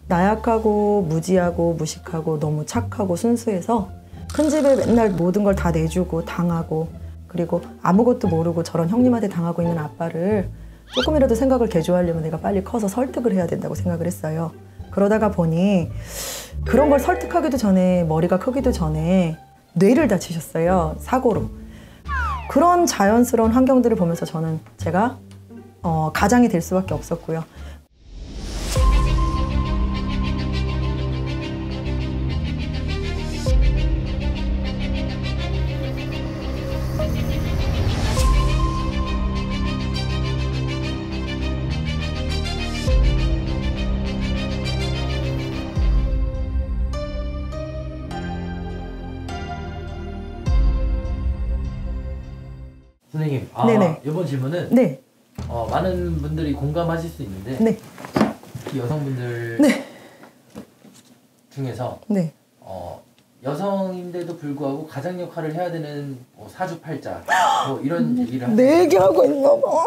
나약하고 무지하고 무식하고 너무 착하고 순수해서 큰 집에 맨날 모든 걸 다 내주고 당하고, 그리고 아무것도 모르고 저런 형님한테 당하고 있는 아빠를 조금이라도 생각을 개조하려면 내가 빨리 커서 설득을 해야 된다고 생각을 했어요. 그러다가 보니 그런 걸 설득하기도 전에, 머리가 크기도 전에 뇌를 다치셨어요. 사고로. 그런 자연스러운 환경들을 보면서 저는 제가 가장이 될 수밖에 없었고요. 선생님, 네네. 이번 질문은 네. 많은 분들이 공감하실 수 있는데, 네. 특히 여성분들 네. 중에서 네. 여성인데도 불구하고 가장 역할을 해야 되는 사주팔자 이런 얘기를 하시는 내 얘기하고 있나 봐.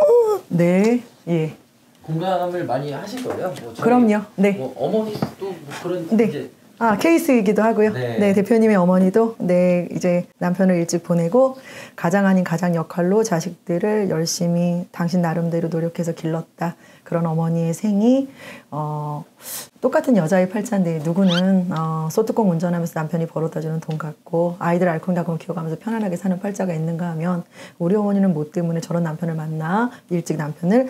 네. 예. 공감을 많이 하실 거예요. 그럼요. 네. 어머니도 그런 네. 이제 케이스이기도 하고요. 네. 네, 대표님의 어머니도 이제 남편을 일찍 보내고 가장 아닌 가장 역할로 자식들을 열심히 당신 나름대로 노력해서 길렀다. 그런 어머니의 생이 똑같은 여자의 팔자인데 누구는 소뚜껑 운전하면서 남편이 벌어다 주는 돈 갖고 아이들 알콩달콩 키워가면서 편안하게 사는 팔자가 있는가 하면, 우리 어머니는 뭐 때문에 저런 남편을 만나 일찍 남편을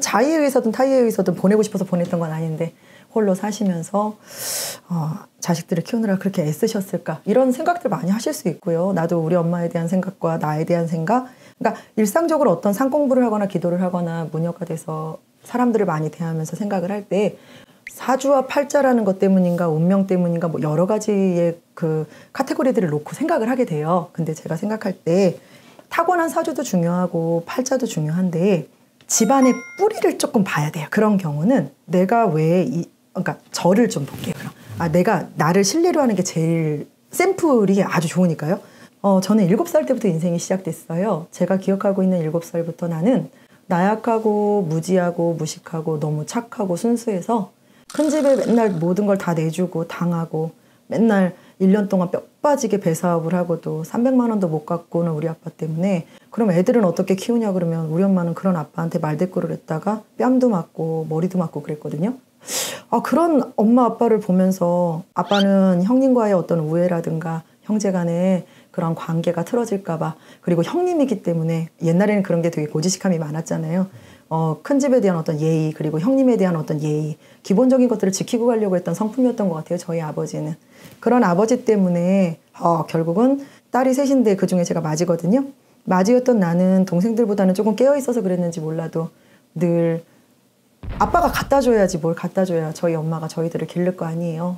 자의에 의해서든 타의에 의해서든 보내고 싶어서 보냈던 건 아닌데 홀로 사시면서 자식들을 키우느라 그렇게 애쓰셨을까, 이런 생각들 많이 하실 수 있고요. 나도 우리 엄마에 대한 생각과 나에 대한 생각, 그러니까 일상적으로 어떤 상공부를 하거나 기도를 하거나 무녀가 돼서 사람들을 많이 대하면서 생각을 할 때 사주와 팔자라는 것 때문인가 운명 때문인가 여러 가지의 그 카테고리들을 놓고 생각을 하게 돼요. 근데 제가 생각할 때 타고난 사주도 중요하고 팔자도 중요한데 집안의 뿌리를 조금 봐야 돼요. 그런 경우는 내가 그러니까 저를 좀 볼게요. 그럼 내가 나를 신뢰로 하는 게 제일 샘플이 아주 좋으니까요. 저는 7살 때부터 인생이 시작됐어요. 제가 기억하고 있는 7살부터 나는 나약하고 무지하고 무식하고 너무 착하고 순수해서 큰 집에 맨날 모든 걸 다 내주고 당하고, 맨날 1년 동안 뼈 빠지게 배사업을 하고도 300만 원도 못 갖고는 우리 아빠 때문에. 그럼 애들은 어떻게 키우냐 그러면 우리 엄마는 그런 아빠한테 말대꾸를 했다가 뺨도 맞고 머리도 맞고 그랬거든요. 그런 엄마 아빠를 보면서 아빠는 형님과의 어떤 우애라든가 형제간의 그런 관계가 틀어질까 봐, 그리고 형님이기 때문에 옛날에는 그런 게 되게 고지식함이 많았잖아요. 큰 집에 대한 어떤 예의, 그리고 형님에 대한 어떤 예의, 기본적인 것들을 지키고 가려고 했던 성품이었던 것 같아요. 저희 아버지는. 그런 아버지 때문에 결국은 딸이 셋인데 그중에 제가 맞이거든요. 맞이였던 나는 동생들보다는 조금 깨어있어서 그랬는지 몰라도 늘 아빠가 갖다 줘야지 뭘 갖다 줘야 저희 엄마가 저희들을 기를 거 아니에요.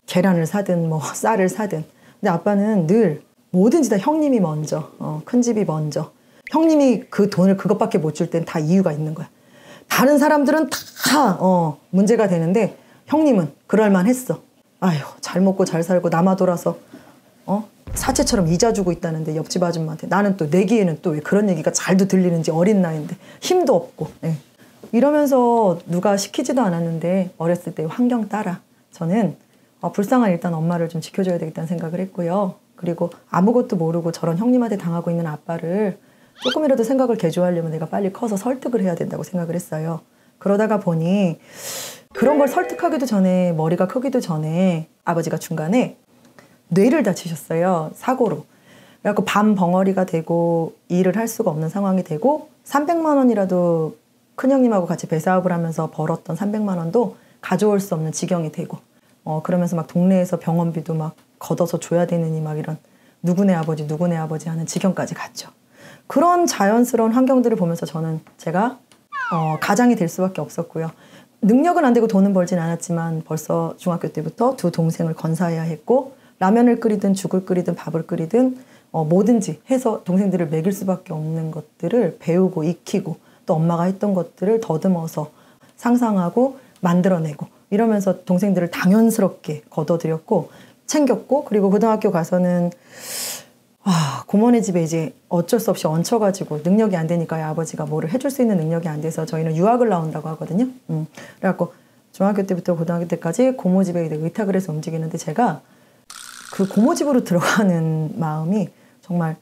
계란을 사든 쌀을 사든. 근데 아빠는 늘 뭐든지 다 형님이 먼저, 큰 집이 먼저. 형님이 그 돈을 그것밖에 못 줄 땐 다 이유가 있는 거야. 다른 사람들은 다 문제가 되는데 형님은 그럴만 했어. 아휴, 잘 먹고 잘 살고 남아 돌아서 사채처럼 이자 주고 있다는데 옆집 아줌마한테. 나는 또 내기에는 또 왜 그런 얘기가 잘도 들리는지, 어린 나이인데 힘도 없고. 네. 이러면서 누가 시키지도 않았는데 어렸을 때 환경 따라 저는 불쌍한 일단 엄마를 좀 지켜줘야 되겠다는 생각을 했고요. 그리고 아무것도 모르고 저런 형님한테 당하고 있는 아빠를 조금이라도 생각을 개조하려면 내가 빨리 커서 설득을 해야 된다고 생각을 했어요. 그러다가 보니 그런 걸 설득하기도 전에, 머리가 크기도 전에 아버지가 중간에 뇌를 다치셨어요. 사고로. 그래갖고 밤 벙어리가 되고 일을 할 수가 없는 상황이 되고 300만 원이라도 큰형님하고 같이 배사업을 하면서 벌었던 300만 원도 가져올 수 없는 지경이 되고 그러면서 막 동네에서 병원비도 막 걷어서 줘야 되느니 막 이런 누구네 아버지 하는 지경까지 갔죠. 그런 자연스러운 환경들을 보면서 저는 제가 가장이 될 수밖에 없었고요. 능력은 안 되고 돈은 벌진 않았지만 벌써 중학교 때부터 두 동생을 건사해야 했고, 라면을 끓이든 죽을 끓이든 밥을 끓이든 뭐든지 해서 동생들을 먹일 수밖에 없는 것들을 배우고 익히고, 또 엄마가 했던 것들을 더듬어서 상상하고 만들어내고 이러면서 동생들을 당연스럽게 걷어들였고 챙겼고, 그리고 고등학교 가서는 고모네 집에 이제 어쩔 수 없이 얹혀가지고 능력이 안 되니까 아버지가 뭐를 해줄 수 있는 능력이 안 돼서 저희는 유학을 나온다고 하거든요. 그래갖고 중학교 때부터 고등학교 때까지 고모 집에 의탁을 해서 움직이는데 제가 그 고모 집으로 들어가는 마음이 정말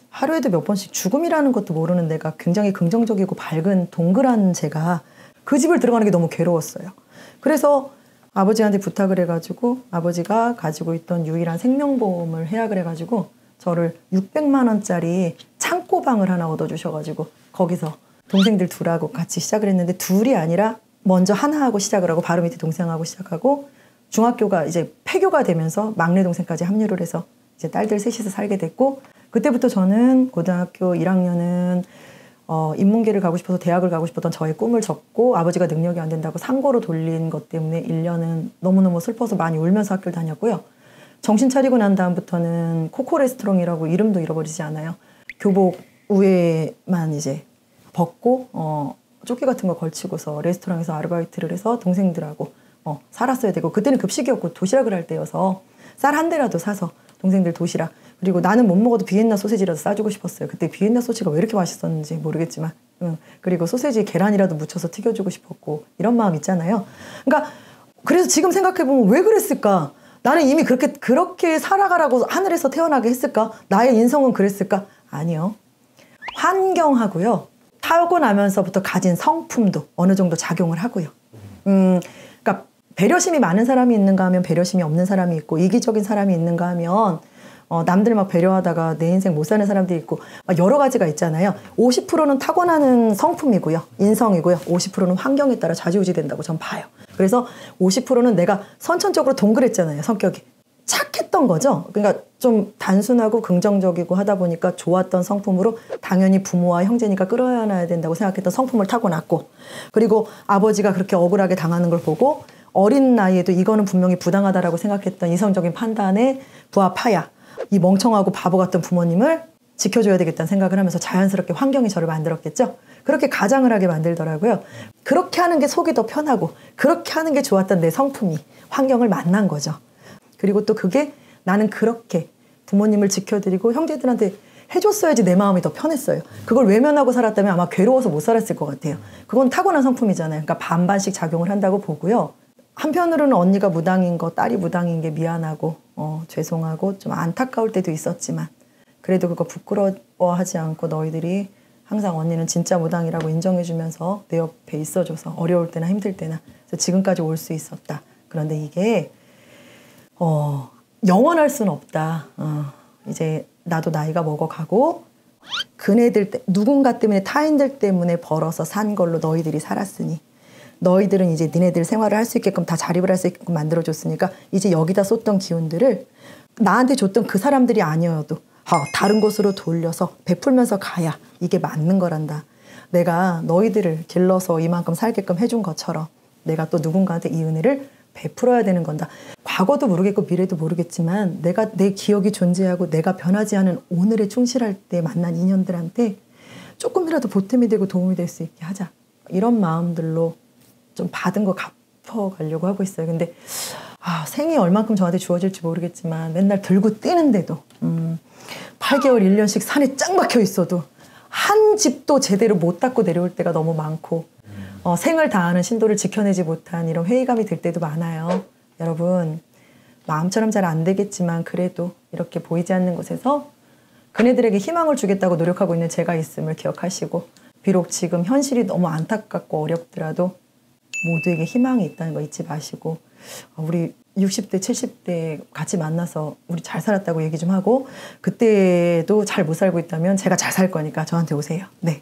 하루에도 몇 번씩 죽음이라는 것도 모르는 내가 굉장히 긍정적이고 밝은 동그란 제가 그 집을 들어가는 게 너무 괴로웠어요. 그래서 아버지한테 부탁을 해가지고 아버지가 가지고 있던 유일한 생명보험을 해약을 해가지고 저를 600만 원짜리 창고방을 하나 얻어주셔가지고 거기서 동생들 둘하고 같이 시작을 했는데 둘이 아니라 먼저 하나하고 시작을 하고 바로 밑에 동생하고 시작하고 중학교가 이제 폐교가 되면서 막내 동생까지 합류를 해서 이제 딸들 셋이서 살게 됐고 그때부터 저는 고등학교 1학년은 인문계를 가고 싶어서 대학을 가고 싶었던 저의 꿈을 접고 아버지가 능력이 안 된다고 상고로 돌린 것 때문에 1년은 너무너무 슬퍼서 많이 울면서 학교를 다녔고요. 정신 차리고 난 다음부터는 코코 레스토랑이라고 이름도 잃어버리지 않아요. 교복 위에만 이제 벗고 조끼 같은 거 걸치고서 레스토랑에서 아르바이트를 해서 동생들하고 살았어야 되고 그때는 급식이었고 도시락을 할 때여서 쌀 한 대라도 사서 동생들 도시락 그리고 나는 못 먹어도 비엔나 소세지라도 싸주고 싶었어요. 그때 비엔나 소시지가 왜 이렇게 맛있었는지 모르겠지만 그리고 소세지 계란이라도 묻혀서 튀겨주고 싶었고 이런 마음 있잖아요. 그러니까 그래서 지금 생각해보면 왜 그랬을까? 나는 이미 그렇게 살아가라고 하늘에서 태어나게 했을까? 나의 인성은 그랬을까? 아니요. 환경하고요. 타고나면서부터 가진 성품도 어느 정도 작용을 하고요. 그러니까 배려심이 많은 사람이 있는가 하면 배려심이 없는 사람이 있고 이기적인 사람이 있는가 하면 남들 막 배려하다가 내 인생 못 사는 사람들이 있고 막 여러 가지가 있잖아요. 50%는 타고나는 성품이고요. 인성이고요. 50%는 환경에 따라 좌지우지된다고 전 봐요. 그래서 50%는 내가 선천적으로 동그랬잖아요. 성격이. 착했던 거죠. 그러니까 좀 단순하고 긍정적이고 하다 보니까 좋았던 성품으로 당연히 부모와 형제니까 끌어안아야 된다고 생각했던 성품을 타고났고 그리고 아버지가 그렇게 억울하게 당하는 걸 보고 어린 나이에도 이거는 분명히 부당하다라고 생각했던 이성적인 판단에 부합하야 이 멍청하고 바보 같은 부모님을 지켜줘야 되겠다는 생각을 하면서 자연스럽게 환경이 저를 만들었겠죠. 그렇게 가장을 하게 만들더라고요. 그렇게 하는 게 속이 더 편하고 그렇게 하는 게 좋았던 내 성품이 환경을 만난 거죠. 그리고 또 그게 나는 그렇게 부모님을 지켜드리고 형제들한테 해줬어야지 내 마음이 더 편했어요. 그걸 외면하고 살았다면 아마 괴로워서 못 살았을 것 같아요. 그건 타고난 성품이잖아요. 그러니까 반반씩 작용을 한다고 보고요. 한편으로는 언니가 무당인 거, 딸이 무당인 게 미안하고 죄송하고 좀 안타까울 때도 있었지만 그래도 그거 부끄러워하지 않고 너희들이 항상 언니는 진짜 무당이라고 인정해주면서 내 옆에 있어줘서 어려울 때나 힘들 때나 그래서 지금까지 올 수 있었다. 그런데 이게 영원할 수는 없다. 이제 나도 나이가 먹어가고 누군가 때문에 타인들 때문에 벌어서 산 걸로 너희들이 살았으니 너희들은 이제 니네들 생활을 할 수 있게끔 다 자립을 할 수 있게끔 만들어줬으니까 이제 여기다 쏟던 기운들을 나한테 줬던 그 사람들이 아니어도 다른 곳으로 돌려서 베풀면서 가야 이게 맞는 거란다. 내가 너희들을 길러서 이만큼 살게끔 해준 것처럼 내가 또 누군가한테 이 은혜를 베풀어야 되는 건다. 과거도 모르겠고 미래도 모르겠지만 내 기억이 존재하고 내가 변하지 않은 오늘에 충실할 때 만난 인연들한테 조금이라도 보탬이 되고 도움이 될 수 있게 하자. 이런 마음들로 좀 받은 거 갚아가려고 하고 있어요. 근데 생이 얼만큼 저한테 주어질지 모르겠지만 맨날 들고 뛰는데도 8개월 1년씩 산에 짱 박혀 있어도 한 집도 제대로 못 닦고 내려올 때가 너무 많고 생을 다하는 신도를 지켜내지 못한 이런 회의감이 들 때도 많아요. 여러분 마음처럼 잘 안 되겠지만 그래도 이렇게 보이지 않는 곳에서 그네들에게 희망을 주겠다고 노력하고 있는 제가 있음을 기억하시고 비록 지금 현실이 너무 안타깝고 어렵더라도 모두에게 희망이 있다는 거 잊지 마시고 우리 60대 70대 같이 만나서 우리 잘 살았다고 얘기 좀 하고 그때도 잘 못 살고 있다면 제가 잘 살 거니까 저한테 오세요. 네.